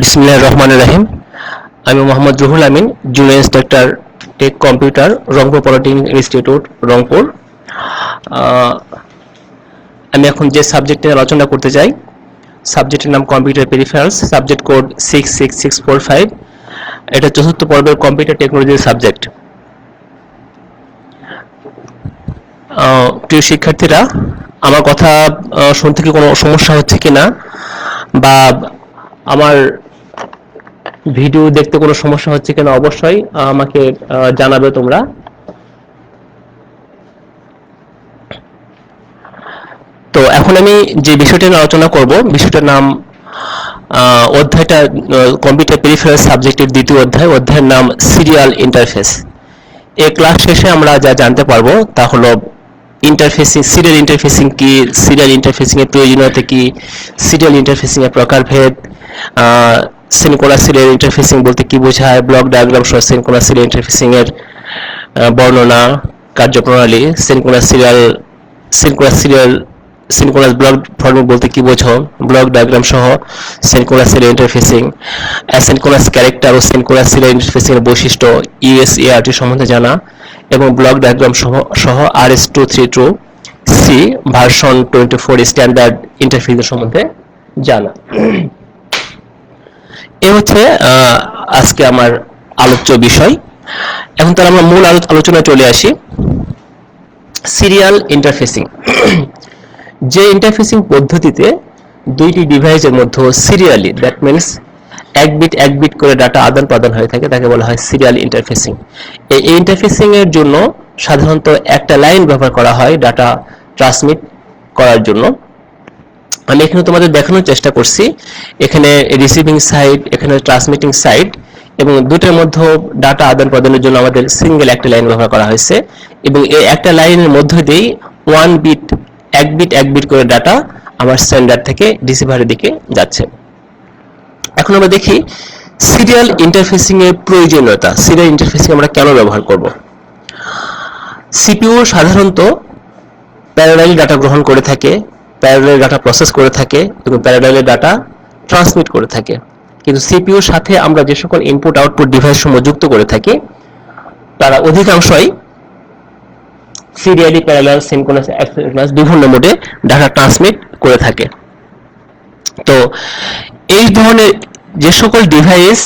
বিসমিল্লাহির রহমানির রহিম। আমি Mohammad Ruhul Amin, junior instructor tech computer, Rangpur polytechnic institute, Rangpur. আহ, আমি এখন যে সাবজেক্টে আলোচনা করতে চাই, সাবজেক্টের নাম কম্পিউটার পেরিফেরালস, সাবজেক্ট কোড 66645। এটা চতুর্থ পর্বের কম্পিউটার টেকনোলজির সাবজেক্ট। প্রিয় শিক্ষার্থীরা, আমার কথা শুনতে কি কোনো সমস্যা হচ্ছে কিনা, বা আমার ভিডিও দেখতে কোনো সমস্যা হচ্ছে কিনা অবশ্যই আমাকে জানাবে তোমরা। তো এখন আমি যে বিষয়টা নিয়ে আলোচনা করব, বিষয়টার নাম, অধ্যায়টা কম্পিউটার পেরিফেরালস সাবজেক্টের দ্বিতীয় অধ্যায়, অধ্যায়ের নাম সিরিয়াল ইন্টারফেস। এই ক্লাস শেষে আমরা যা জানতে পারবো তা হলো ইন্টারফেসিং, সিরিয়াল ইন্টারফেসিং কি, সিরিয়াল ইন্টারফেসিং এর প্রয়োজনীয়তা কি, সিরিয়াল ইন্টারফেসিং এর প্রকারভেদ, সিনক্রোনাস সিরিয়াল ইন্টারফেসিং বলতে কি বোঝায়, ব্লক ডায়াগ্রাম সহ সিনক্রোনাস সিরিয়াল ইন্টারফেসিং এর বর্ণনা, কার্যপ্রণালী, সিনক্রোনাস ব্লক ফরম্যাট বলতে কি বোঝো, ব্লক ডায়াগ্রাম সহ synchronous serial interfacing, asynchronous character ও সিনক্রোনাস সিরিয়াল ইন্টারফেসিং এর বৈশিষ্ট্য, ইউএসএআরটি সম্বন্ধে জানা, এবং ব্লক ডায়াগ্রাম সহ RS-232 C version 24 standard interface সম্বন্ধে জানা। এ হচ্ছে আজকে আমার আলোচ্য বিষয়। এখন তাহলে আমরা মূল আলোচনায় চলে আসি। সিরিয়াল ইন্টারফেসিং, যে ইন্টারফেসিং পদ্ধতিতে দুইটি ডিভাইসের মধ্যে সিরিয়ালি, দ্যাট মিনস এক বিট করে ডাটা আদান প্রদান হয়ে থাকে, তাকে বলা হয় সিরিয়াল ইন্টারফেসিং। এই ইন্টারফেসিং এর জন্য সাধারণত একটা লাইন ব্যবহার করা হয় ডাটা ট্রান্সমিট করার জন্য। আমি এখানে তোমাদের দেখানোর চেষ্টা করছি, এখানে রিসিভিং সাইড, এখানে ট্রান্সমিটিং সাইড, এবং দুটোর মধ্যে ডাটা আদান প্রদানের জন্য আমাদের সিঙ্গেল একটা লাইন ব্যবহার করা হয়েছে, এবং এই একটা লাইনের মধ্য দিয়েই এক বিট করে ডাটা আমার সেন্ডার থেকে রিসিভারের দিকে যাচ্ছে। এখন আমরা দেখি সিরিয়াল ইন্টারফেসিং এর প্রয়োজনীয়তা। সিরিয়াল ইন্টারফেসিং আমরা কেন ব্যবহার করব? সিপিইউ সাধারণত প্যারালালি ডাটা গ্রহণ করে থাকে, প্যারালালি ডাটা প্রসেস করে থাকে, এবং প্যারালালি ডাটা ট্রান্সমিট করে থাকে। কিন্তু সিপিইউর সাথে আমরা যে সকল ইনপুট আউটপুট ডিভাইস সমূহ যুক্ত করে থাকি, তারা অধিকাংশই সিরিয়ালি, প্যারালাল, সিনক্রোনাস, অ্যাসিনক্রোনাস বিভিন্ন মোডে ডাটা ট্রান্সমিট করে থাকে। তো এই ধরনের যে সকল ডিভাইস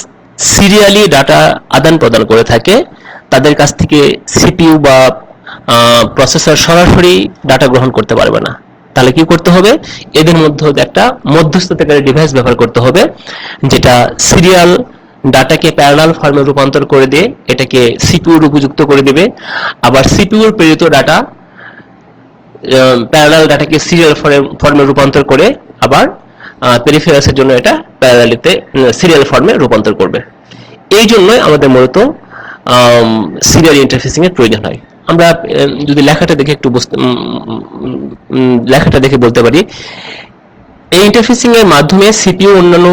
সিরিয়ালি ডাটা আদান প্রদান করে থাকে, তাদের কাছ থেকে সিপিইউ বা প্রসেসর সরাসরি ডাটা গ্রহণ করতে পারবে না। তাহলে কি করতে হবে? এদের মধ্যে একটা মধ্যস্থতাকারী ডিভাইস ব্যবহার করতে হবে, যেটা সিরিয়াল ডাটাকে প্যারালাল ফর্মে রূপান্তর করে দিয়ে এটাকে সিপিইউর উপযুক্ত করে দেবে, আবার সিপিইউর প্রেরিত ডাটা প্যারালাল ডাটাকে সিরিয়াল ফর্মে রূপান্তর করে আবার পেরিফেরালসের জন্য এটা প্যারালালিতে সিরিয়াল ফর্মে রূপান্তর করবে। এই জন্যই আমাদের মূলত সিরিয়াল ইন্টারফেসিং এর প্রয়োজন হয়। আমরা যদি লেখাটা দেখে বলতে পারি, এই ইন্টারফেসিং এর মাধ্যমে সিপিইউ অন্যান্য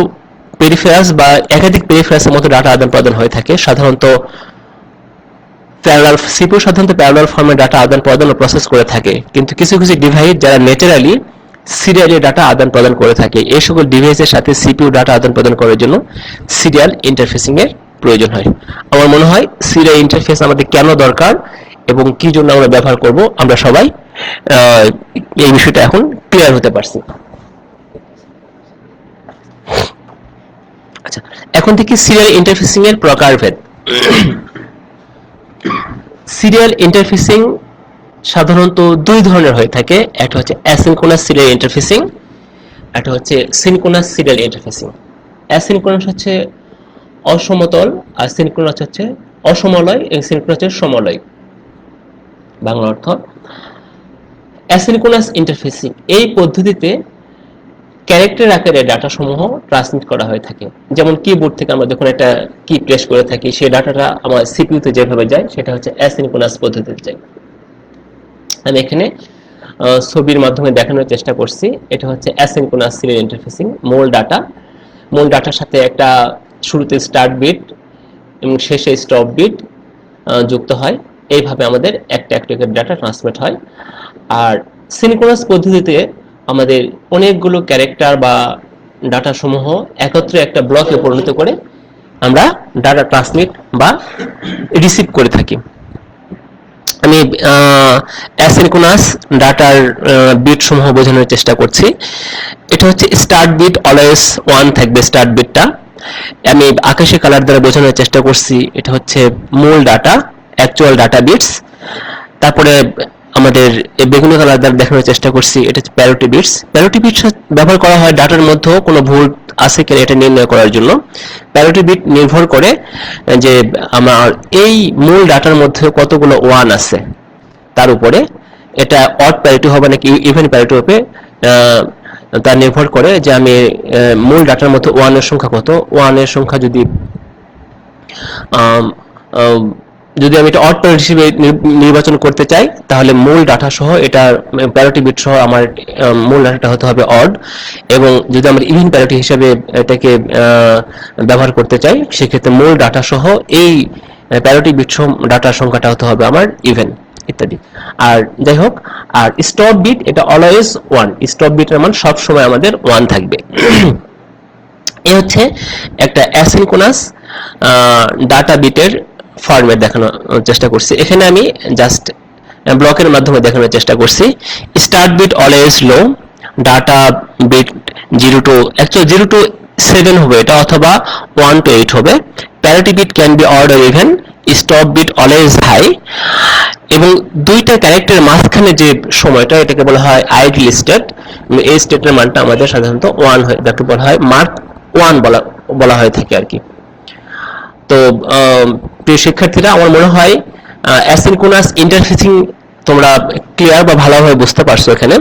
পেরিফেরালস বা একাধিক পেরিফেরালসের মতো ডাটা আদান প্রদান হয়ে থাকে। সাধারণত সিপিইউ সাধারণত প্যারালাল ফর্মে ডাটা আদান প্রদান ও প্রসেস করে থাকে, কিন্তু কিছু কিছু ডিভাইস যারা ন্যাচারালি সিরিয়ালি ডাটা আদান প্রদান করে থাকে, এই সকল ডিভাইসের সাথে সিপিইউ ডাটা আদান প্রদান করার জন্য সিরিয়াল ইন্টারফেসিং এর প্রয়োজন হয়। আমার মনে হয় সিরিয়াল ইন্টারফেস আমাদের কেন দরকার এবং কি জন্য আমরা ব্যবহার করব, আমরা সবাই এই বিষয়টা এখন ক্লিয়ার হতে পারছি। আচ্ছা, এখন থেকে সিরিয়াল ইন্টারফেসিং এর প্রকারভেদ। সিরিয়াল ইন্টারফেসিং সাধারণত দুই ধরনের হয়ে থাকে, একটা হচ্ছে অ্যাসিনক্রোনাস সিরিয়াল ইন্টারফেসিং, একটা হচ্ছে সিনক্রোনাস সিরিয়াল ইন্টারফেসিং। অ্যাসিনক্রোনাস হচ্ছে অসমতল, আর সিনক্রোনাস হচ্ছে অসমলয়, এবং সিনক্রোনাস হচ্ছে সমলয়। বাংলা অর্থ, অ্যাসিনক্রোনাস ইন্টারফেসিং এই পদ্ধতিতে ক্যারেক্টার আকারে ডাটা সমূহ ট্রান্সমিট করা হয়ে থাকে। যেমন কিবোর্ড থেকে আমরা যখন একটা কি প্রেস করে থাকি, সেই ডাটাটা আমার সিপিইউতে যেভাবে যায় সেটা হচ্ছে অ্যাসিনক্রোনাস পদ্ধতিতে যায়। আমি এখানে ছবির মাধ্যমে দেখানোর চেষ্টা করছি। এটা হচ্ছে অ্যাসিনক্রোনাস সিরিয়াল ইন্টারফেসিং। মূল ডাটার সাথে একটা শুরুতে স্টার্ট বিট এবং শেষে স্টপ বিট যুক্ত হয়। এইভাবে আমাদের একটা ডাটা ট্রান্সমিট হয়। আর সিনক্রোনাস পদ্ধতিতে আমাদের অনেকগুলো ক্যারেক্টার বা ডাটা সমূহ একত্রে একটা ব্লকে পরিণত করে আমরা ডাটা ট্রান্সমিট বা রিসিভ করে থাকি। আমি অ্যাসিনক্রোনাস ডাটার বিট সমূহ বোঝানোর চেষ্টা করছি। এটা হচ্ছে স্টার্ট বিট অলওয়েজ 1 থাকবে, স্টার্ট বিটটা। আমি আকাশি কালার দ্বারা বোঝানোর চেষ্টা করছি, এটা হচ্ছে মূল ডাটা, অ্যাকচুয়াল ডাটা বিটস। তারপরে আমাদের বেগুনি কালার দ্বারা দেখানোর চেষ্টা করছি, এটা হচ্ছে প্যারিটি বিটস। প্যারিটি বিটস ব্যবহার করা হয় ডাটার মধ্যে কোনো ভুল আছে কিনা এটা নির্ণয় করার জন্য। প্যারিটি বিট নির্ভর করে যে আমার এই মূল ডাটার মধ্যে কতগুলো ওয়ান আছে তার উপরে, এটা অড প্যারিটি হবে নাকি ইভেন প্যারিটি হবে তা নির্ভর করে যে আমি মূল ডাটার মধ্যে ওয়ানের সংখ্যা কত। ওয়ানের সংখ্যা যদি আমি এটা অড প্যারিটি হিসেবে নির্বাচন করতে চাই, তাহলে মূল ডাটা সহ এটা প্যারিটি বিট সহ আমার মূল ডাটাটা হতে হবে অড। এবং যদি আমরা ইভেন প্যারিটি হিসেবে এটাকে ব্যবহার করতে চাই, সেক্ষেত্রে মূল ডাটা সহ এই প্যারিটি বিট সহ ডাটার সংখ্যাটা হতে হবে আমার ইভেন, ইত্যাদি। আর যাই হোক, আর স্টপ বিট এটা অলওয়েজ 1, স্টপ বিটের মান সব সময় আমাদের 1 থাকবে। এই হচ্ছে একটা অ্যাসিনক্রোনাস ডাটা বিটের ফরম্যাট দেখানোর চেষ্টা করছি। এখানে আমি জাস্ট ব্লকের মাধ্যমে দেখানোর চেষ্টা করছি। Start bit always low, data bit 0 to 7 হবে এটা, অথবা 1 to 8 হবে। Parity bit can be odd or even, stop bit always high. এবং দুইটা ক্যারেক্টারের মাঝখানে যে সময়টা, এটাকে বলা হয় আইডল স্টেট। এই স্টেটের মানটা আমাদের সাধারণত 1 হয়, যাকে বলা হয় মার্ক 1 বলা হয়ে থাকে আর কি। তো প্রিয় শিক্ষার্থীরা, আমার মনে হয় অ্যাসিনক্রোনাস ইন্টারফেসিং তোমরা ক্লিয়ার বা ভালোভাবে বুঝতে পারছো। এখানে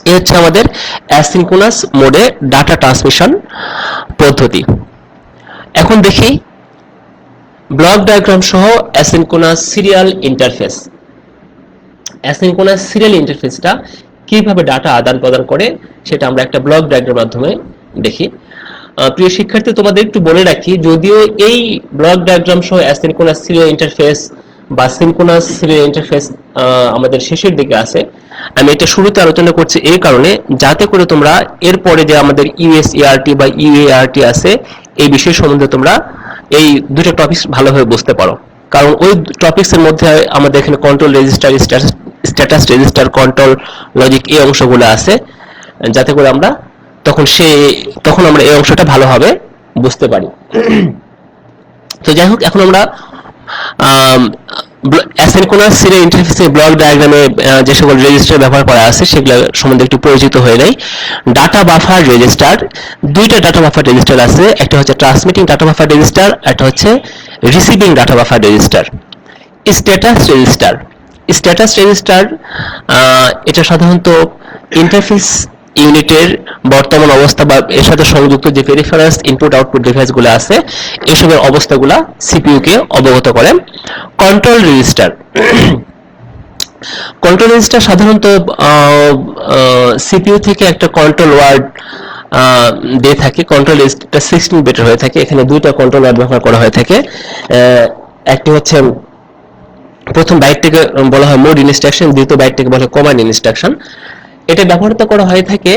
এই হচ্ছে আমাদের অ্যাসিনক্রোনাস মোডে ডাটা ট্রান্সমিশন পদ্ধতি। এখন দেখি ব্লক ডায়াগ্রাম সহ asynchronous serial interface. Asynchronous serial ইন্টারফেসটা কিভাবে ডাটা আদান প্রদান করে সেটা আমরা একটা ব্লক ডায়াগ্রামের মাধ্যমে দেখি। প্রিয় শিক্ষার্থী, তোমাদের একটু বলে রাখি, যদিও এই ব্লক ডায়াগ্রাম সহ অ্যাসিনক্রোনাস সিরিয়াল ইন্টারফেস বা সিনক্রোনাস সিরিয়াল ইন্টারফেস আমাদের শেষের দিকে আছে, আমি এটা শুরুতে আলোচনা করছি এই কারণে যাতে করে তোমরা এরপরে যে আমাদের ইউএসইআরটি বা ইউএআরটি আছে এই বিষয় সম্বন্ধে তোমরা এই দুটো টপিকস ভালোভাবে বুঝতে পারো। কারণ ওই টপিকস এর মধ্যে আমাদের এখানে control register, status register, control logic এই অংশগুলো আছে, যাতে করে আমরা তখন আমরা এই অংশটা ভালোভাবে বুঝতে পারি। তো যাই হোক, এখন আমরা অ্যাসিনক্রোনাস সিরিয়াল ইন্টারফেসে ব্লক ডায়াগ্রামে যে সকল রেজিস্টার ব্যবহার করা আছে সেগুলো সম্বন্ধে একটু পরিচিত হয়ে নেই। ডাটা বাফার রেজিস্টার, দুইটা ডাটা বাফার রেজিস্টার আছে, একটা হচ্ছে ট্রান্সমিটিং ডাটা বাফার রেজিস্টার, একটা হচ্ছে receiving data buffer register. Status register, status register এটা সাধারণত ইন্টারফেস ইউনিটের বর্তমান অবস্থা বা এর সাথে সংযুক্ত যে পেরিফেরালস ইনপুট আউটপুট ডিভাইসগুলো আছে এসবের অবস্থাগুলা সিপিইউ কে অবগত করে। কন্ট্রোল রেজিস্টার, কন্ট্রোল রেজিস্টার সাধারণত সিপিইউ থেকে একটা কন্ট্রোল ওয়ার্ড দিয়ে থাকে। কন্ট্রোল রেজিস্টারটা 16 বিটের হয়ে থাকে। এখানে দুইটা কন্ট্রোল ওয়ার্ড ব্যবহার করা হয়ে থাকে। একটি হচ্ছে প্রথম বাইটটিকে বলা হয় মোড ইনস্ট্রাকশন, দ্বিতীয় বাইটটিকে বলা হয় কমান্ড ইনস্ট্রাকশন। এটা ব্যবহৃত করা হয়ে থাকে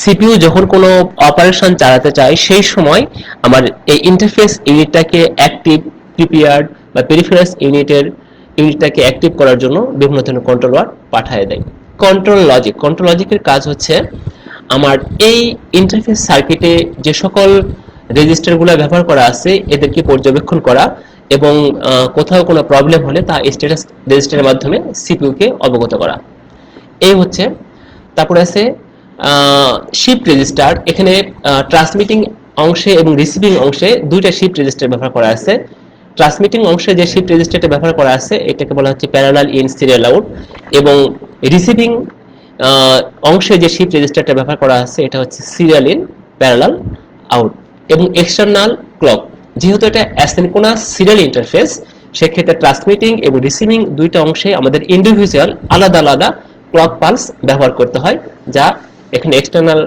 সিপিইউ যখন কোনো অপারেশন চালাতে চায় সেই সময় আমার এই ইন্টারফেস ইউনিটটাকে অ্যাক্টিভ, প্রিপেয়ার্ড বা পেরিফেরালস ইউনিটটাকে অ্যাক্টিভ করার জন্য বিভিন্ন ধরনের কন্ট্রোল ওয়ার্ড পাঠিয়ে দেয়। কন্ট্রোল লজিক, কন্ট্রোল লজিকের কাজ হচ্ছে আমার এই ইন্টারফেস সার্কিটে যে সকল রেজিস্টারগুলো ব্যবহার করা আছে এদেরকে পর্যবেক্ষণ করা এবং কোথাও কোনো প্রবলেম হলে তা স্ট্যাটাস রেজিস্টারের মাধ্যমে সিপিইউ কে অবগত করা। এই হচ্ছে। তারপরে আছে শিফট রেজিস্টার। এখানে ট্রান্সমিটিং অংশে এবং রিসিভিং অংশে দুইটা শিফট রেজিস্টার ব্যবহার করা আছে। ট্রান্সমিটিং অংশে যে শিফট রেজিস্টারটা ব্যবহার করা আছে এটাকে বলা হচ্ছে প্যারালাল ইন, সিরিয়াল আউট, এবং রিসিভিং অংশে যে শিফট রেজিস্টারটা ব্যবহার করা আছে এটা হচ্ছে সিরিয়াল ইন, প্যারালাল আউট। এবং এক্সটার্নাল ক্লক, যেহেতু এটা অ্যাসিনক্রোনাস সিরিয়াল ইন্টারফেস সেক্ষেত্রে ট্রান্সমিটিং এবং রিসিভিং দুইটা অংশে আমাদের ইন্ডিভিজুয়াল আলাদা আলাদা ক্লক পালস ব্যবহার করতে হয়, যা এখানে এক্সটার্নাল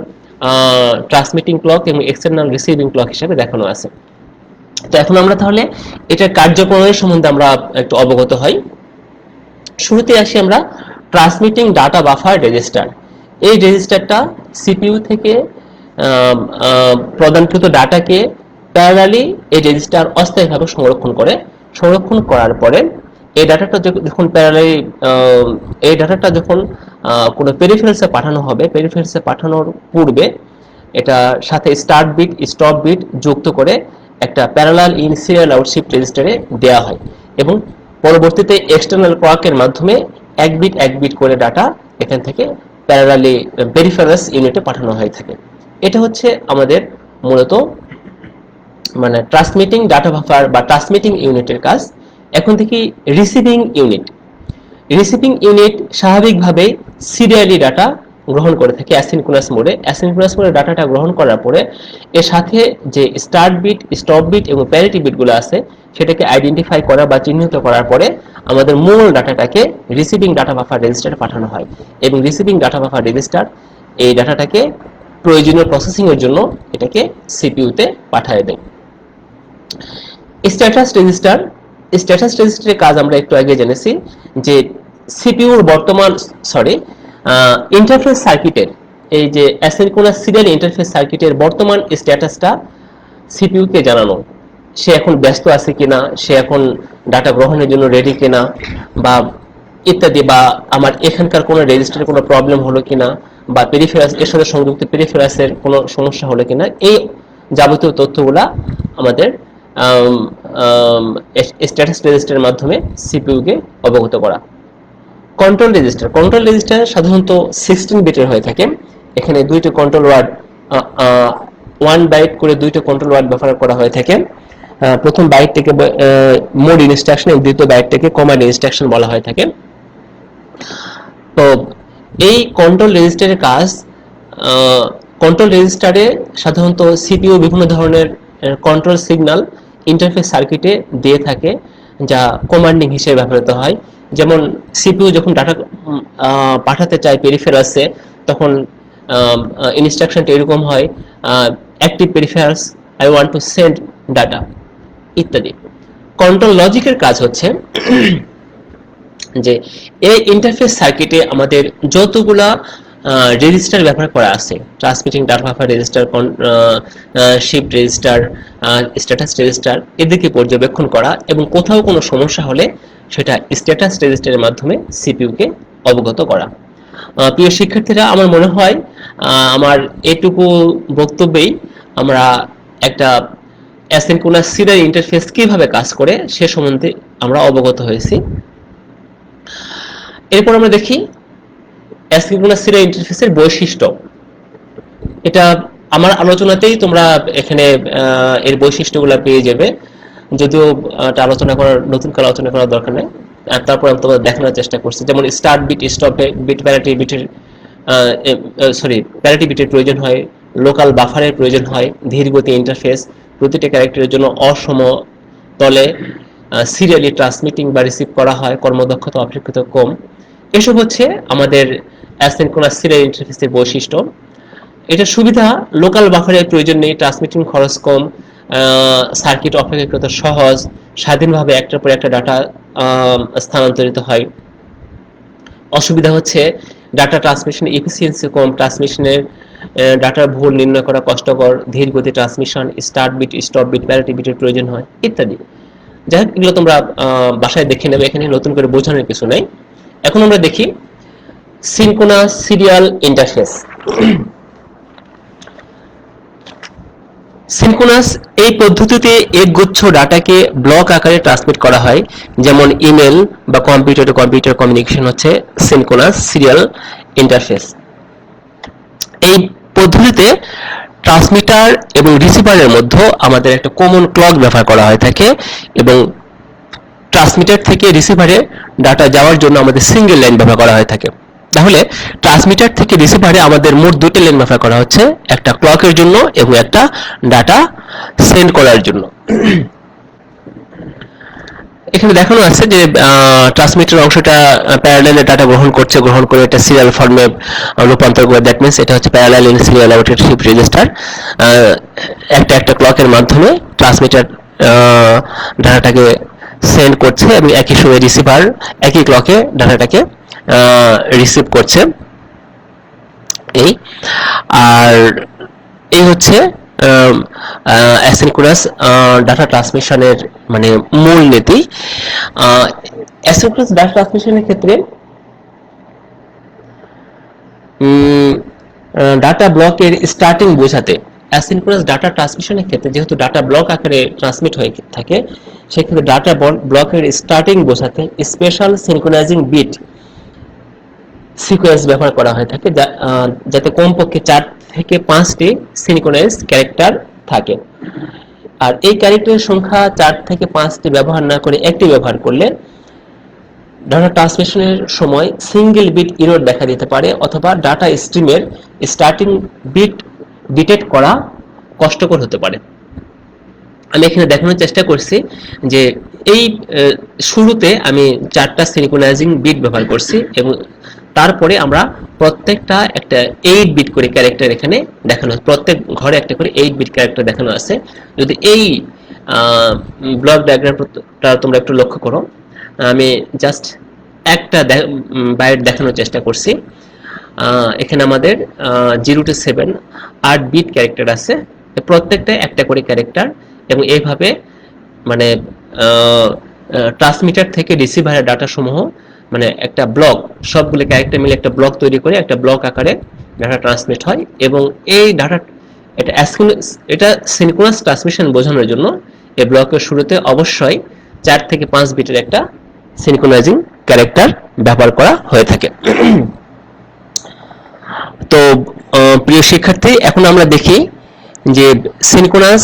ট্রান্সমিটিং ক্লক এবং এক্সটার্নাল রিসিভিং ক্লক হিসেবে দেখানো আছে। তো এখন আমরা তাহলে এটার কার্যক্রমের সম্বন্ধে আমরা একটু অবগত হই। শুরুতে আসি আমরা ট্রান্সমিটিং ডাটা বাফার রেজিস্টার। এই রেজিস্টারটা সিপিইউ থেকে প্রদানকৃত ডাটাকে প্যারালালি এই রেজিস্টার অস্থায়ীভাবে সংরক্ষণ করার পরে এই ডাটাটা যখন প্যারালালি এই ডাটাটা যখন কোনো পেরিফেরালসে পাঠানো হবে, পেরিফেরালসে পাঠানোর পূর্বে এটা সাথে স্টার্ট বিট স্টপ বিট যুক্ত করে একটা parallel in serial out shift রেজিস্টারে দেওয়া হয় এবং পরবর্তীতে এক্সটার্নাল ক্লকের মাধ্যমে এক বিট করে ডাটা এখান থেকে প্যারালালি পেরিফেরালস ইউনিটে পাঠানো হয়ে থাকে। এটা হচ্ছে আমাদের মূলত মানে ট্রান্সমিটিং ডাটা বাফার বা ট্রান্সমিটিং ইউনিটের কাজ। এখন থেকে রিসিভিং ইউনিট স্বাভাবিকভাবে সিরিয়ালি ডাটা গ্রহণ করে থাকে অ্যাসিনক্রোনাস মোডে ডাটাটা গ্রহণ করার পরে এর সাথে যে স্টার্ট বিট স্টপ বিট এবং প্যারিটি বিটগুলো আছে সেটাকে আইডেন্টিফাই করা বা চিহ্নিত করার পরে আমাদের মূল ডাটাটাকে রিসিভিং ডাটা বাফার রেজিস্টারে পাঠানো হয় এবং রিসিভিং ডাটা বাফার রেজিস্টার এই ডাটাটাকে প্রয়োজনীয় প্রসেসিং এর জন্য এটাকে সিপিইউতে পাঠিয়ে দেয়। স্ট্যাটাস রেজিস্টারের কাজ আমরা একটু আগে জেনেছি যে সিপিইউর ইন্টারফেস সার্কিটের এই যে অ্যাসিনক্রোনাস সিরিয়াল ইন্টারফেস সার্কিটের বর্তমান স্ট্যাটাসটা সিপিইউ কে জানানো, সে এখন ব্যস্ত আছে কিনা, সে এখন ডাটা গ্রহণের জন্য রেডি কিনা বা ইত্যাদি, বা আমার এখানকার কোনো রেজিস্টারে কোনো প্রবলেম হলো কিনা বা পেরিফেরালস এর সাথে সংযুক্ত পেরিফেরালসের কোনো সমস্যা হলো কিনা, এই যাবতীয় তথ্যগুলা আমাদের স্ট্যাটাস রেজিস্টারের মাধ্যমে সিপিইউ কে অবগত করা। কন্ট্রোল রেজিস্টার সাধারণত 16 বিটের হয়ে থাকে। এখানে দুইটি কন্ট্রোল ওয়ার্ড 1 বাইট করে দুইটা কন্ট্রোল ওয়ার্ড ব্যবহার করা হয়ে থাকে। প্রথম বাইটটাকে মোড ইনস্ট্রাকশন এবং দ্বিতীয় বাইটটাকে কমান্ড ইনস্ট্রাকশন বলা হয়ে থাকে। তো এই কন্ট্রোল রেজিস্টারের কাজ, কন্ট্রোল রেজিস্টারে সাধারণত সিপিইউ বিভিন্ন ধরনের কন্ট্রোল সিগন্যাল ইন্টারফেস সার্কিটে দিয়ে থাকে যা কমান্ডিং হিসেবে ব্যবহৃত হয়। যেমন সিপিইউ যখন ডাটা পাঠাতে চায় পেরিফেরালসে তখন ইনস্ট্রাকশনটা এরকম হয়, active peripherals I want to send data ইত্যাদি। কন্ট্রোল লজিকের কাজ হচ্ছে যে এই ইন্টারফেস সার্কিটে আমাদের যতগুলা রেজিস্টার ব্যবহার করা আছে, transmitting data buffer register, shift register, status register, এদেরকে পর্যবেক্ষণ করা এবং কোথাও কোনো সমস্যা হলে সেটা স্ট্যাটাস রেজিস্টারের মাধ্যমে সিপিইউ কে অবগত করা। প্রিয় শিক্ষার্থীরা, আমার মনে হয় আমার এটুকু বক্তব্যেই আমরা একটা অ্যাসিনক্রোনাস সিরিয়াল ইন্টারফেস কিভাবে কাজ করে সে সম্বন্ধে আমরা অবগত হয়েছি। এরপর আমরা দেখি অ্যাসিনক্রোনাস সিরিয়াল ইন্টারফেসের বৈশিষ্ট্য। এটা আমার আলোচনাতেই তোমরা এখানে এর বৈশিষ্ট্যগুলো পেয়ে যাবে, যদিও এটা নতুন করে আলোচনা করার দরকার নেই। তারপর আমি তোমাদের দেখানোর চেষ্টা করছি। যেমন start bit stop bit parity বিটের প্রয়োজন হয়, লোকাল বাফারের প্রয়োজন হয়, ধীর গতি ইন্টারফেস, প্রতিটি ক্যারেক্টারের জন্য অসম তলে সিরিয়ালি ট্রান্সমিটিং বা রিসিভ করা হয়, কর্মদক্ষতা অপেক্ষাকৃত কম। এসব হচ্ছে আমাদের অ্যাসিনক্রোনাস সিরিয়াল ইন্টারফেসের বৈশিষ্ট্য। এটা সুবিধা, লোকাল বাফারের প্রয়োজন নেই, ট্রান্সমিটিং খরচ কম, সার্কিট অপেক্ষাকৃত সহজ, স্বাধীনভাবে একটার পর একটা ডাটা স্থানান্তরিত হয়। অসুবিধা হচ্ছে ডাটা ট্রান্সমিশন এফিসিয়েন্সি কম, ট্রান্সমিশনের ডাটার ভুল নির্ণয় করা কষ্টকর, ধীর গতি transmission, start bit stop bit parity বিটের প্রয়োজন হয় ইত্যাদি। যাই হোক, এগুলো তোমরা বাসায় দেখে নেবে, এখানে নতুন করে বোঝানোর কিছু নেই। এখন আমরা দেখি সিনক্রোনাস সিরিয়াল ইন্টারফেস। সিনক্রোনাস এই পদ্ধতিতে একগুচ্ছ ডাটাকে ব্লক আকারে ট্রান্সমিট করা হয়, যেমন ইমেল বা কম্পিউটার টু কম্পিউটার কমিউনিকেশন হচ্ছে সিনক্রোনাস সিরিয়াল ইন্টারফেস। এই পদ্ধতিতে ট্রান্সমিটার এবং রিসিভারের মধ্যে আমাদের একটা কমন ক্লক ব্যবহার করা হয়ে থাকে এবং ট্রান্সমিটার থেকে রিসিভারে ডাটা যাওয়ার জন্য আমাদের সিঙ্গেল লাইন ব্যবহার করা হয়ে থাকে। তাহলে ট্রান্সমিটার থেকে রিসিভারে আমাদের মোট দুটো লাইন ব্যবহার করা হচ্ছে, একটা ক্লকের জন্য এবং একটা ডাটা সেন্ড করার জন্য। এখানে দেখানো আছে যে ট্রান্সমিটার অংশটা প্যারালালে ডাটা গ্রহণ করে এটা সিরিয়াল ফর্মে রূপান্তর করে, দ্যাট মিন্স এটা হচ্ছে parallel in serial out shift register. একটা ক্লকের মাধ্যমে ট্রান্সমিটার ডাটাটাকে সেন্ড করছে এবং একই সময় রিসিভার একই ক্লকে ডাটাটাকে রিসিভ করছে। এই আর এই হচ্ছে অ্যাসিনক্রোনাস ডাটা ট্রান্সমিশনের মানে মূল নীতি। অ্যাসিনক্রোনাস ডাটা ট্রান্সমিশনের ক্ষেত্রে ডাটা ব্লকের স্টার্টিং বোঝাতে, অ্যাসিনক্রোনাস ডাটা ট্রান্সমিশনের ক্ষেত্রে যেহেতু ডাটা ব্লক আকারে ট্রান্সমিট হয়ে থাকে, সেক্ষেত্রে ডাটা ব্লকের স্টার্টিং বোঝাতে স্পেশাল সিনক্রোনাইজিং বিট সিকোয়েন্স ব্যবহার করা হয়ে থাকে, যাতে কমপক্ষে 4 থেকে 5টি সিনক্রোনাইজ ক্যারেক্টার থাকে। আর এই ক্যারেক্টারের সংখ্যা 4 থেকে 5টি ব্যবহার না করে একটি ব্যবহার করলে ডাটা ট্রান্সমিশনের সময় সিঙ্গেল বিট এরর দেখা দিতে পারে, অথবা ডাটা স্ট্রিমের স্টার্টিং বিট ডিটেক্ট করা কষ্টকর হতে পারে। আমি এখানে দেখানোর চেষ্টা করছি যে এই শুরুতে আমি 4টা সিনক্রোনাইজিং বিট ব্যবহার করছি এবং তারপরে আমরা প্রত্যেকটা একটা 8 বিট করে ক্যারেক্টার এখানে দেখানো, প্রত্যেক ঘরে একটা করে 8 বিট ক্যারেক্টার দেখানো আছে। যদি এই ব্লক ডায়াগ্রামটা তোমরা একটু লক্ষ্য করো, আমি জাস্ট একটা বাইট দেখানোর চেষ্টা করছি। এখানে আমাদের 0 to 7 8 বিট ক্যারেক্টার আছে, প্রত্যেকটা একটা করে ক্যারেক্টার, এবং এইভাবে মানে ট্রান্সমিটার থেকে রিসিভারের ডাটা সমূহ মানে একটা ব্লক, সবগুলো ক্যারেক্টার মিলে একটা ব্লক তৈরি করে একটা ব্লক আকারে ডাটা ট্রান্সমিট হয়। এবং এই ডাটা এটা সিনক্রোনাস ট্রান্সমিশন বোঝানোর জন্য এই ব্লকের শুরুতে অবশ্যই 4 থেকে 5 বিটের একটা সিনক্রোনাইজিং ক্যারেক্টার ব্যবহার করা হয়ে থাকে। তো প্রিয় শিক্ষার্থী, এখন আমরা দেখি যে সিনক্রোনাস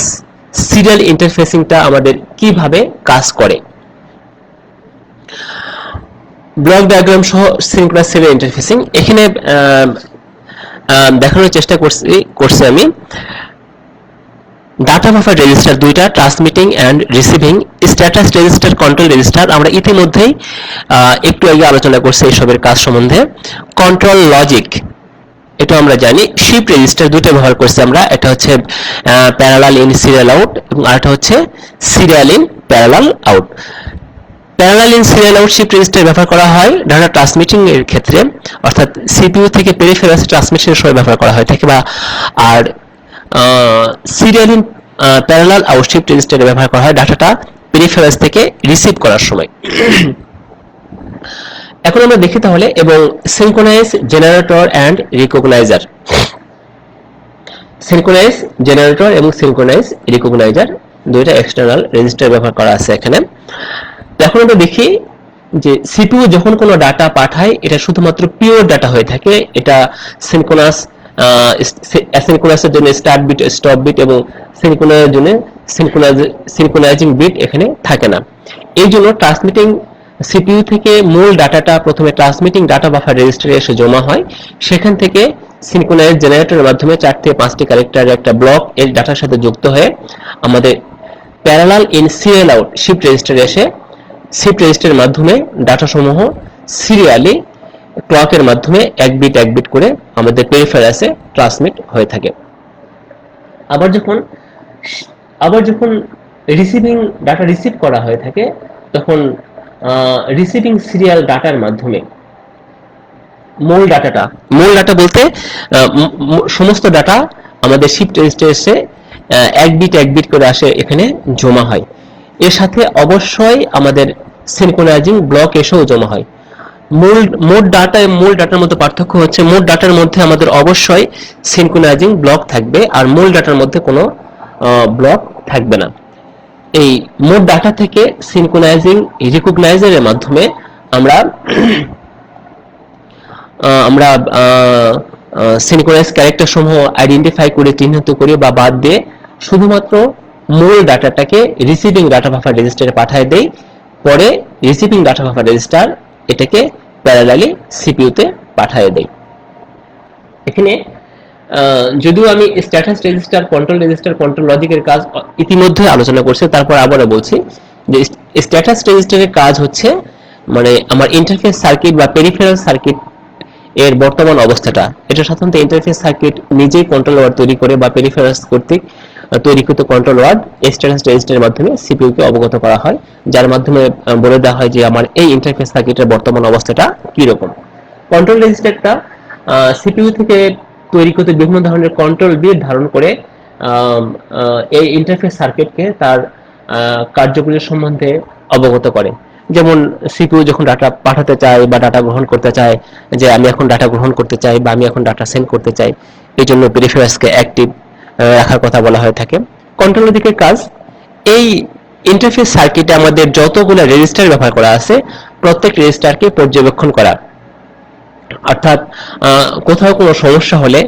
সিরিয়াল ইন্টারফেসিংটা আমাদের কিভাবে কাজ করে। ব্লক ডায়াগ্রাম সহ সিনক্রোনাস সিরিয়াল ইন্টারফেসিং এখানে দেখানোর চেষ্টা করছি আমি। ডাটা বাফার রেজিস্টার দুইটা, transmitting and receiving, status register, control register, আমরা ইতিমধ্যেই একটু আগে আলোচনা করছি এইসবের কাজ সম্বন্ধে। কন্ট্রোল লজিক এটা আমরা জানি। শিফট রেজিস্টার দুটো ব্যবহার করছি আমরা, এটা হচ্ছে প্যারালাল ইন সিরিয়াল আউট এবং আরেকটা হচ্ছে serial in parallel out. Parallel in serial out shift register ব্যবহার করা হয় ডাটা ট্রান্সমিটিং এর ক্ষেত্রে, অর্থাৎ সিপিইউ থেকে পেরিফেরালসে ট্রান্সমিশনের সময় ব্যবহার করা হয় থাকে, বা আর serial in parallel out shift রেজিস্টারে ব্যবহার করা হয় ডাটাটা পেরিফেরালস থেকে রিসিভ করার সময়। এখন আমরা দেখি তাহলে, এবং synchronise generator and recogniser. Synchronise generator এবং সিনক্রোনাইজ রিকগনাইজার দুইটা এক্সটার্নাল রেজিস্টার ব্যবহার করা আছে এখানে। এখন আমরা দেখি যে সিপিইউ যখন কোনো ডাটা পাঠায় এটা শুধুমাত্র পিওর ডাটা হয়ে থাকে, এটা সিনক্রোনাস অ্যাসিনক্রোনাসের জন্য স্টার্ট বিট, স্টপ বিট এবং সিনক্রোনাইজের জন্য সিনক্রোনাইজিং বিট এখানে থাকে না। এই জন্য ট্রান্সমিটিং সিপিইউ থেকে মূল ডাটাটা প্রথমে ট্রান্সমিটিং ডাটা বাফার রেজিস্টারে এসে জমা হয়, সেখান থেকে সিনক্রোনাইজ জেনারেটরের মাধ্যমে 4 থেকে 5টি ক্যারেক্টারের একটা ব্লক এর ডাটার সাথে যুক্ত হয়ে আমাদের parallel in serial out shift রেজিস্টারে এসে শিফট রেজিস্টারের মাধ্যমে ডাটা সমূহ সিরিয়ালি ক্লকের মাধ্যমে এক বিট করে আমাদের পেরিফেরালসে ট্রান্সমিট হয়ে থাকে। আবার যখন রিসিভিং ডাটা রিসিভ করা হয়ে থাকে, তখন রিসিভিং সিরিয়াল ডাটার মাধ্যমে মূল ডাটা বলতে সমস্ত ডাটা আমাদের শিফট রেজিস্টারে এসে এক বিট করে আসে, এখানে জমা হয়। এর সাথে অবশ্যই আমাদের সিনক্রোনাইজিং ব্লক এসেও জমা হয়। মোট ডাটার মধ্যে পার্থক্য হচ্ছে মোট ডাটার মধ্যে আমাদের অবশ্যই সিনক্রোনাইজিং ব্লক থাকবে, আর মূল ডাটার মধ্যে কোনো ব্লক থাকবে না। এই মোট ডাটা থেকে সিনক্রোনাইজিং রিকগনাইজারের মাধ্যমে আমরা সিনক্রোনাইজ ক্যারেক্টার সমূহ আইডেন্টিফাই করে, চিহ্নিত করে বা বাদ দিয়ে শুধুমাত্র মূল ডাটাটাকে রিসিভিং ডাটা বাফার রেজিস্টারে পাঠিয়ে দেই। পরে রিসিভিং ডাটা বাফার রেজিস্টার এটাকে প্যারালালি সিপিইউতে পাঠিয়ে দেই। এখানে যদিও আমি স্ট্যাটাস রেজিস্টার, কন্ট্রোল লজিকের কাজ ইতিমধ্যে আলোচনা করছি, তারপর আবারও বলছি যে স্ট্যাটাস রেজিস্টারের কাজ হচ্ছে মানে আমার ইন্টারফেস সার্কিট বা পেরিফেরাল সার্কিট এর বর্তমান অবস্থাটা, এটা সাধারণত ইন্টারফেস সার্কিট নিজেই কন্ট্রোল ওয়ার্ড তৈরি করে বা পেরিফেরালস কর্তৃক তৈরিকৃত কন্ট্রোল ওয়ার্ড স্ট্যাটাস রেজিস্টারের মাধ্যমে সিপিইউ কে অবগত করা হয়, যার মাধ্যমে বলে দেওয়া হয় যে আমার এই ইন্টারফেস সার্কিটের বর্তমান অবস্থাটা কি রকম। কন্ট্রোল রেজিস্টারটা সিপিইউ থেকে তৈরিকৃত বিভিন্ন ধরনের কন্ট্রোল বিট ধারণ করে এই ইন্টারফেস সার্কিটকে তার কার্যগুলির সম্বন্ধে অবগত করে। যেমন সিপিইউ যখন ডাটা পাঠাতে চায় বা ডাটা গ্রহণ করতে চায়, যে আমি এখন ডাটা গ্রহণ করতে চাই বা আমি এখন ডাটা সেন্ড করতে চাই, এই জন্য পেরিফেরালসকে অ্যাক্টিভ রাখার কথা বলা হয়ে থাকে। কন্ট্রোলের দিকের কাজ, এই ইন্টারফেস সার্কিটে আমাদের যতগুলো রেজিস্টার ব্যবহার করা আছে প্রত্যেক রেজিস্টারকে পর্যবেক্ষণ করা, অর্থাৎ কোথাও কোনো সমস্যা হলে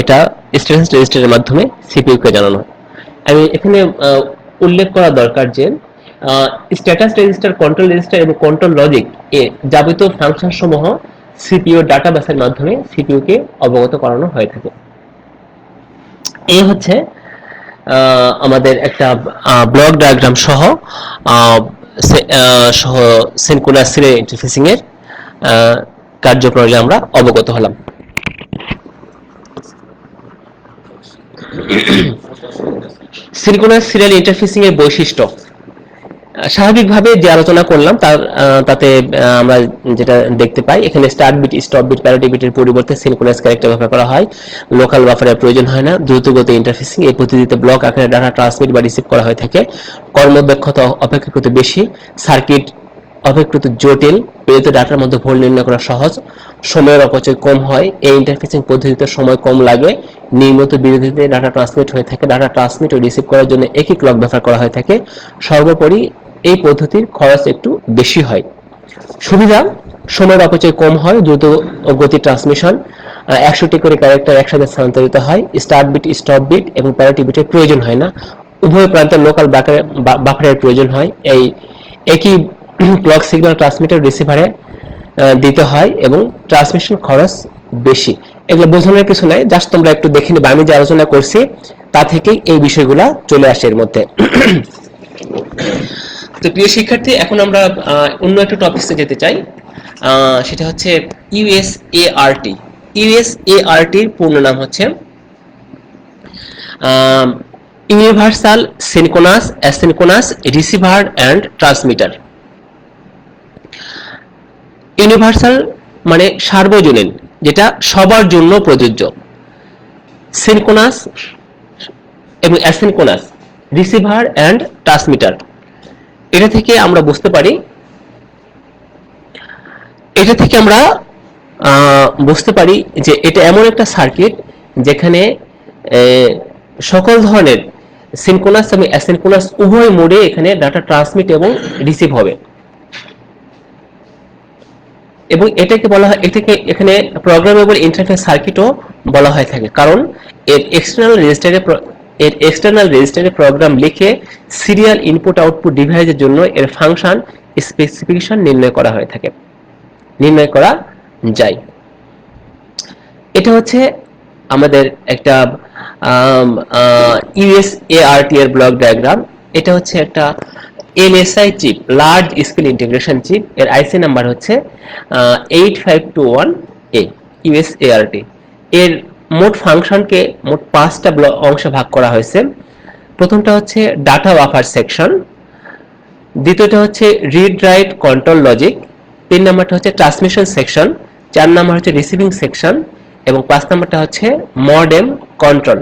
এটা স্ট্যাটাস রেজিস্টারের মাধ্যমে সিপিইউ কে জানানো হয়। আমি এখানে উল্লেখ করা দরকার যে স্ট্যাটাস রেজিস্টার, কন্ট্রোল রেজিস্টার এবং কন্ট্রোল লজিক এ যাবতীয় ফাংশন সমূহ সিপিইউ ডাটাবেসের মাধ্যমে সিপিইউ কে অবগত করানো হয়ে থাকে। এই হচ্ছে আমাদের একটা ব্লক ডায়াগ্রাম সহ সিনক্রোনাস সিরিয়াল ইন্টারফেসিং এর কার্যপ্রণালী আমরা অবগত হলাম। সিনক্রোনাস সিরিয়াল ইন্টারফেসিং এর বৈশিষ্ট্য স্বাভাবিকভাবে যে আলোচনা করলাম তাতে আমরা যেটা দেখতে পাই, এখানে start bit, stop bit, parity বিটের পরিবর্তে সিনক্রোনাস ক্যারেক্টার ব্যবহার করা হয়। লোকাল বাফারের প্রয়োজন হয় না। দ্রুতগতি ইন্টারফেসিং এই পদ্ধতিতে ব্লক আকারে ডাটা ট্রান্সমিট বা রিসিভ করা হয়ে থাকে। কর্মদক্ষতা অপেক্ষাকৃত বেশি, সার্কিট অপেক্ষাকৃত জটিল, প্রেরিত ডাটার মধ্যে ভুল নির্ণয় করা সহজ, সময়ের অপচয় কম হয়। এই ইন্টারফেসিং পদ্ধতিতে সময় কম লাগে, নিয়মিত বিরতিতে ডাটা ট্রান্সমিট হয়ে থাকে। ডাটা ট্রান্সমিট ও রিসিভ করার জন্য একই ক্লক ব্যবহার করা হয়ে থাকে। সর্বোপরি এই পদ্ধতির খরচ একটু বেশি হয়। সুবিধা, সময়ের অপচয় কম হয়, দ্রুত গতি ট্রান্সমিশন, 100টি করে ক্যারেক্টার একসাথে স্থানান্তরিত হয়, স্টার্ট বিট, স্টপ বিট এবং প্যারিটি বিটের প্রয়োজন হয় না, উভয় প্রান্তে লোকাল বাফারের প্রয়োজন হয়। এই একই ক্লক সিগন্যাল ট্রান্সমিটার রিসিভারে দিতে হয় এবং ট্রান্সমিশন খরচ বেশি। এগুলো বোঝানোর কিছু নাই, জাস্ট তোমরা একটু দেখে নিবে। আমি যে আলোচনা করছি তা থেকেই এই বিষয়গুলো চলে আসে এর মধ্যে। তো প্রিয় শিক্ষার্থী, এখন আমরা অন্য একটা টপিকে যেতে চাই, সেটা হচ্ছে ইউএসএআরটি। ইউএসএআরটির পূর্ণ নাম হচ্ছে universal synchronous asynchronous receiver and transmitter. Universal মানে সার্বজনীন, যেটা সবার জন্য প্রযোজ্য। সিনক্রোনাস এবং অ্যাসিনক্রোনাস রিসিভার অ্যান্ড ট্রান্সমিটার, এটা থেকে আমরা বুঝতে পারি, যে এটা এমন একটা সার্কিট যেখানে সকল ধরনের সিনক্রোনাস এবং অ্যাসিনক্রোনাস উভয় মোডে এখানে ডাটা ট্রান্সমিট এবং রিসিভ হবে। এবং এটাকে বলা হয়, এটাকে এখানে প্রোগ্রামেবল ইন্টারফেস সার্কিটও বলা হয়ে থাকে, কারণ এর এক্সটার্নাল রেজিস্টারে প্রোগ্রাম লিখে সিরিয়াল ইনপুট আউটপুট ডিভাইসের জন্য এর ফাংশন স্পেসিফিকেশন নির্ণয় করা যায়। এটা হচ্ছে আমাদের একটা ইউএসএআরটি এর ব্লক ডায়াগ্রাম। এটা হচ্ছে একটা LSI chip, large scale integration chip. এর আইসি নাম্বার হচ্ছে 8521A। ইউএসএআরটি এর মোট ফাংশনকে মোট 5টা অংশে ভাগ করা হয়েছে। প্রথমটা হচ্ছে ডাটা বাফার সেকশন, দ্বিতীয়টা হচ্ছে রিড রাইট কন্ট্রোল লজিক, 3 নাম্বারটা হচ্ছে ট্রান্সমিশন সেকশন, 4 নাম্বার হচ্ছে রিসিভিং সেকশন এবং 5 নাম্বারটা হচ্ছে মডেম কন্ট্রোল।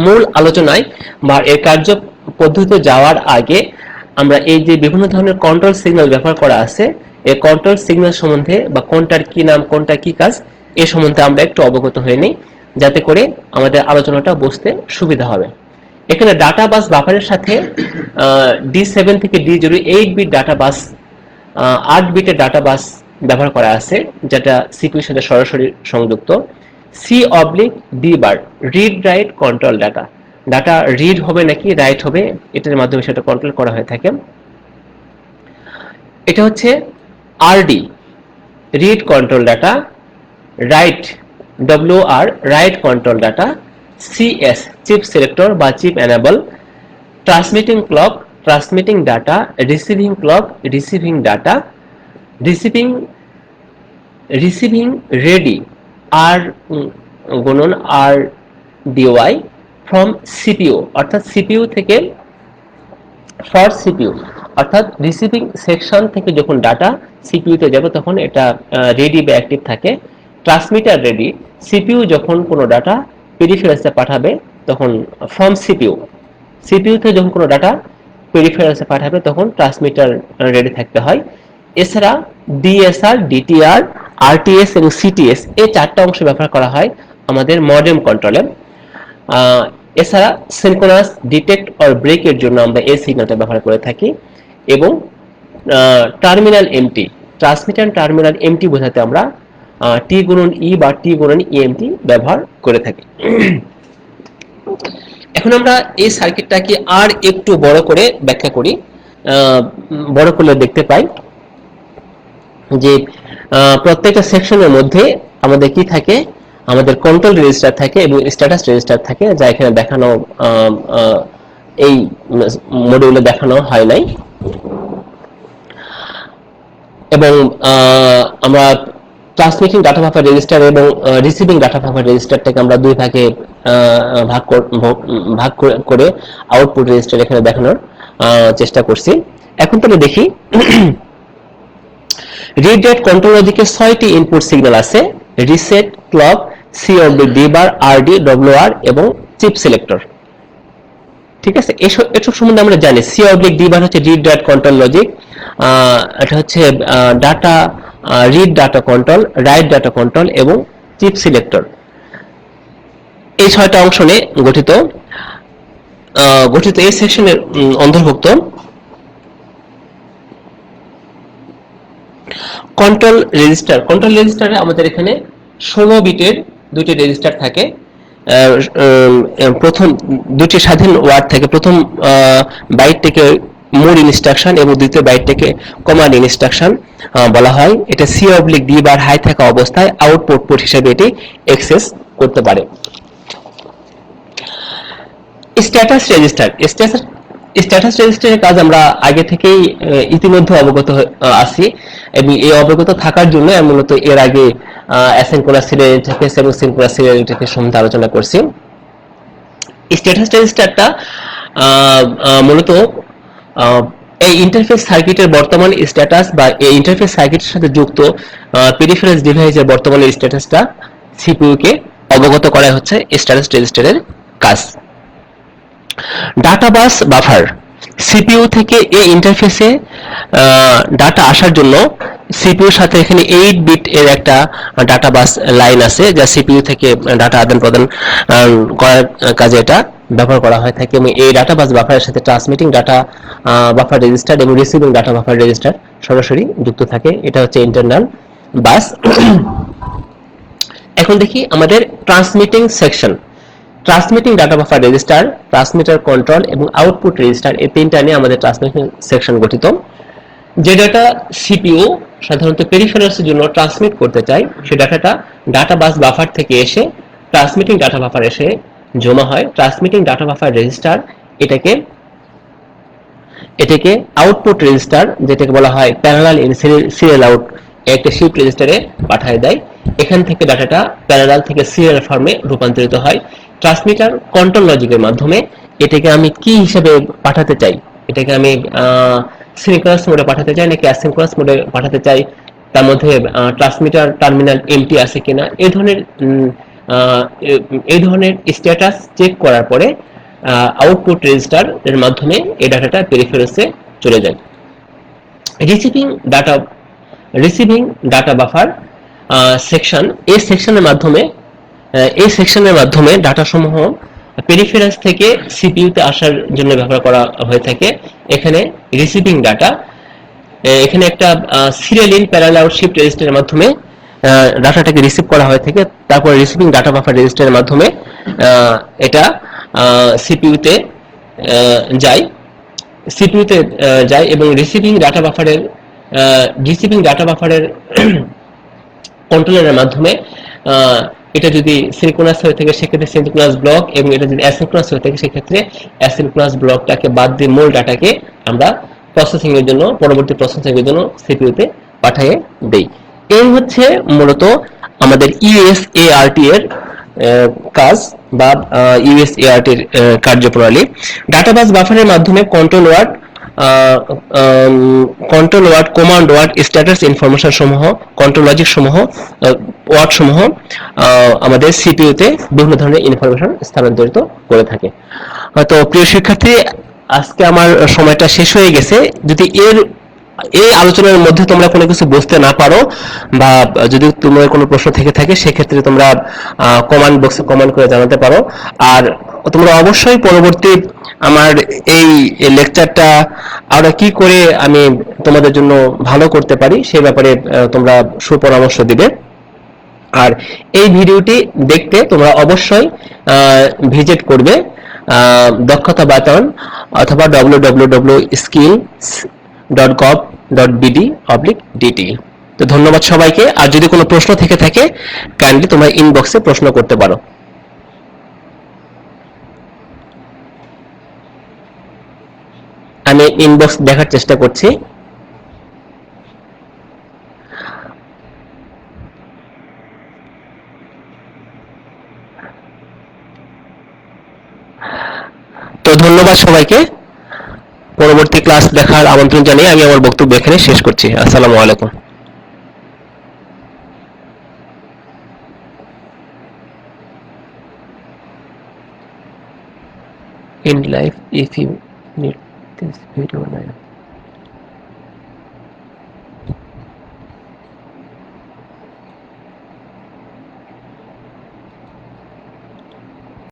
মূল আলোচনায় বা এর কার্য পদ্ধতিতে যাওয়ার আগে আমরা এই যে বিভিন্ন ধরনের কন্ট্রোল সিগন্যাল ব্যবহার করা আছে, এই কন্ট্রোল সিগন্যাল সম্বন্ধে বা কোনটার কি নাম, কোনটা কি কাজ, এ সম্বন্ধে আমরা একটু অবগত হয়ে নিই, যাতে করে আমাদের আলোচনাটা বুঝতে সুবিধা হবে। এখানে ডাটা বাস বাফারের সাথে D7 থেকে D0 8 বিট ডাটা বাস, 8 বিটের ডাটা বাস ব্যবহার করা আছে, যেটা সিপিইউর সাথে সরাসরি সংযুক্ত। C/D bar read write control data, data read হবে নাকি রাইট হবে এটার মাধ্যমে সেটা কন্ট্রোল করা হয়ে থাকে। এটা হচ্ছে RD read control data, write WR write control data, CS chip selector বা chip enable, transmitting clock transmitting data, receiving clock receiving data, receiving ready RDY from CPU, অর্থাৎ সিপিইউ থেকে ফর সিপিইউ, অর্থাৎ receiving section থেকে যখন data CPU তে যাবে তখন এটা রেডি বা অ্যাক্টিভ থাকে। ট্রান্সমিটার রেডি, সিপিইউ যখন কোনো ডাটা পেরিফেরালসে পাঠাবে তখন ফ্রম সিপিইউ তে যখন কোনো ডাটা পেরিফেরালসে পাঠাবে তখন ট্রান্সমিটার রেডি থাকতে হয়। এছাড়া ডিএসআর, ডিটিআর, আরটিএস এবং সিটিএস এই চারটা অংশ ব্যবহার করা হয় আমাদের মডেম কন্ট্রোলে। এছাড়া সিনক্রোনাস ডিটেক্ট অর ব্রেকের জন্য আমরা এই সিগন্যালটা ব্যবহার করে থাকি। এবং terminal MT, transmitter terminal MT বোঝাতে আমরা টি গুণন ই বা টি গুণন ইএমটি ব্যবহার করে থাকি। এখন আমরা এই সার্কিটটাকে আর একটু বড় করে ব্যাখ্যা করি। বড় করলে দেখতে পাই যে প্রত্যেকটা সেকশনের মধ্যে আমাদের কি থাকে, আমাদের কন্ট্রোল রেজিস্টার থাকে এবং স্ট্যাটাস রেজিস্টার থাকে, যা এখানে দেখানো এই মডিউলে দেখানো হয় নাই। এবং আমরা ট্রান্সমিটিং ডাটা বাফার রেজিস্টার এবং রিসিভিং ডাটা বাফার রেজিস্টারটাকে আমরা দুই ভাগে ভাগ করে আউটপুট রেজিস্টার এখানে দেখানোর চেষ্টা করছি। এখন তাহলে দেখি, রিড রাইট কন্ট্রোল লজিকে 6টি ইনপুট সিগন্যাল আছে, reset, clock, C oblique D bar, RD, WR এবং চিপ সিলেক্টর। ঠিক আছে, এসব সম্বন্ধে আমরা জানি। সি অবলিক ডি বার হচ্ছে রিড রাইট কন্ট্রোল লজিক, এটা হচ্ছে data read data control, right data control এবং চিপ সিলেক্টর। এই 6টা অংশ নিয়ে গঠিত এই সেকশনের অন্তর্ভুক্ত। কন্ট্রোল রেজিস্টারে আমাদের এখানে 16 বিটের দুটি রেজিস্টার থাকে। প্রথম দুটি স্বাধীন ওয়ার্ড থাকে, প্রথম বাইট থেকে মোড ইনস্ট্রাকশন এবং দ্বিতীয় বাইট থেকে কমান্ড ইনস্ট্রাকশন বলা হয়। এটা সি অবলিক ডি বার হাই থাকা অবস্থায় আউটপুট পোর্ট হিসেবে এটি অ্যাক্সেস করতে পারে। স্ট্যাটাস রেজিস্টারের কাজ আমরা আগে থেকেই ইতিমধ্যে অবগত আছি এবং এই অবগত থাকার জন্য আমি মূলত এর আগে অ্যাসিনক্রোনাস সিরিয়াল ইন্টারফেস এবং সিনক্রোনাস সিরিয়াল ইন্টারফেস সম্বন্ধে আলোচনা করছি। স্ট্যাটাস রেজিস্টারটা মূলত এই ইন্টারফেস সার্কিটের বর্তমান স্ট্যাটাস বা এই ইন্টারফেস সার্কিটের সাথে যুক্ত পেরিফেরাল ডিভাইসের বর্তমান স্ট্যাটাসটা সিপিইউ কে অবগত করা হচ্ছে স্ট্যাটাস রেজিস্টারের কাজ। ডাটা বাস বাফার, সিপিইউ থেকে এই ইন্টারফেসে ডাটা আসার জন্য সিপিইউর সাথে এখানে 8 বিট এর একটা ডাটা বাস লাইন আছে, যা সিপিইউ থেকে ডাটা আদান প্রদান করার কাজে এটা ব্যবহার করা হয় থাকে। এবং এই ডাটা বাস বাফারের সাথে ট্রান্সমিটিং ডাটা বাফার রেজিস্টার এবং রিসিভিং ডাটা বাফার রেজিস্টার সরাসরি যুক্ত থাকে। এটা হচ্ছে ইন্টারনাল বাস। এখন দেখি আমাদের transmitting section. Transmitting data buffer register, transmitter control এবং আউটপুট রেজিস্টার, এই তিনটা নিয়ে আমাদের ট্রান্সমিটিং সেকশন গঠিত। যে ডাটা সিপিইউ সাধারণত পেরিফেরালসের জন্য ট্রান্সমিট করতে চাই, সেই ডাটাটা ডাটা বাস বাফার থেকে এসে ট্রান্সমিটিং ডাটা বাফার এসে জমা হয়। ট্রান্সমিটিং ডাটা বাফার রেজিস্টার এটাকে আউটপুট রেজিস্টার, যেটাকে বলা হয় প্যারালাল ইন সিরিয়াল আউট, একটা শিফট রেজিস্টারে পাঠিয়ে দেয়। এখান থেকে ডাটাটা প্যারালাল থেকে সিরিয়াল ফর্মে রূপান্তরিত হয়। ট্রান্সমিটার কন্ট্রোল লজিকের মাধ্যমে এটাকে আমি কি হিসেবে পাঠাতে চাই, এটাকে আমি সিনক্রোনাস মোডে পাঠাতে চাই নাকি অ্যাসিনক্রোনাস মোডে পাঠাতে চাই, তার মধ্যে ট্রান্সমিটার টার্মিনাল এমটি আছে কিনা, এই ধরনের স্ট্যাটাস চেক করার পরে আউটপুট রেজিস্টার এর মাধ্যমে এই ডাটাটা পেরিফেরালসে চলে যায়। রিসিভিং ডাটা বাফার সেকশন, এই সেকশনের মাধ্যমে ডাটা সমূহ পেরিফেরালস থেকে সিপিইউ তে আসার জন্য ব্যবহার করা হয়ে থাকে। এখানে রিসিভিং ডাটা, এখানে একটা serial in parallel out shift রেজিস্টারের মাধ্যমে ডাটাটাকে রিসিভ করা হয়ে থাকে। তারপর রিসিভিং ডাটা বাফার রেজিস্টারের মাধ্যমে এটা সিপিইউ তে যায় এবং রিসিভিং ডাটা বাফারের কন্ট্রোলারের মাধ্যমে এটা যদি সিনক্রোনাস হয়ে থাকে সেক্ষেত্রে সিনক্রোনাস ব্লক, এবং এটা যদি অ্যাসিনক্রোনাস হয়ে থাকে সেক্ষেত্রে অ্যাসিনক্রোনাস ব্লকটাকে বাদ দিয়ে মূল ডাটাকে আমরা পরবর্তী প্রসেসিং এর জন্য সিপিইউ তে পাঠিয়ে দেই। এই হচ্ছে মূলত আমাদের ইউএসএআরটি এর কাজ বা ইউএসএআরটি এর কার্যপ্রণালী। ডাটাবাস বাফারের মাধ্যমে control word control word, command word, status information সমূহ, কন্ট্রোল লজিক সমূহ, ওয়ার্ড সমূহ আমাদের সিপিইউতে বিভিন্ন ধরনের ইনফরমেশন স্থানান্তরিত করে থাকে। হয়তো প্রিয় শিক্ষার্থী, আজকে আমার সময়টা শেষ হয়ে গেছে। যদি এই আলোচনার মধ্যে তোমরা কোনো কিছু বুঝতে না পারো বা যদি তোমার কোনো প্রশ্ন থেকে থাকে, সেক্ষেত্রে তোমরা কমেন্ট বক্সে কমেন্ট করে জানাতে পারো। আর তোমরা অবশ্যই পরবর্তী আমার এই লেকচারটা আমরা কি করে আমি তোমাদের জন্য ভালো করতে পারি সে ব্যাপারে তোমরা সুপরামর্শ দিবে। আর এই ভিডিওটি দেখতে তোমরা অবশ্যই ভিজিট করবে দক্ষতা বাতায়ন অথবা www.skills.gov.bd/dt। তো ধন্যবাদ সবাইকে। আর যদি কোনো প্রশ্ন থেকে থাকে, কাইন্ডলি তোমরা ইনবক্সে প্রশ্ন করতে পারো। আমি ইনবক্স দেখার চেষ্টা করছি। তো ধন্যবাদ সবাইকে। পরবর্তী ক্লাস দেখার আমন্ত্রণ জানিয়ে আমি আমার বক্তব্য এখানে শেষ করছি। আসসালামু আলাইকুম। In life, if you need this video now.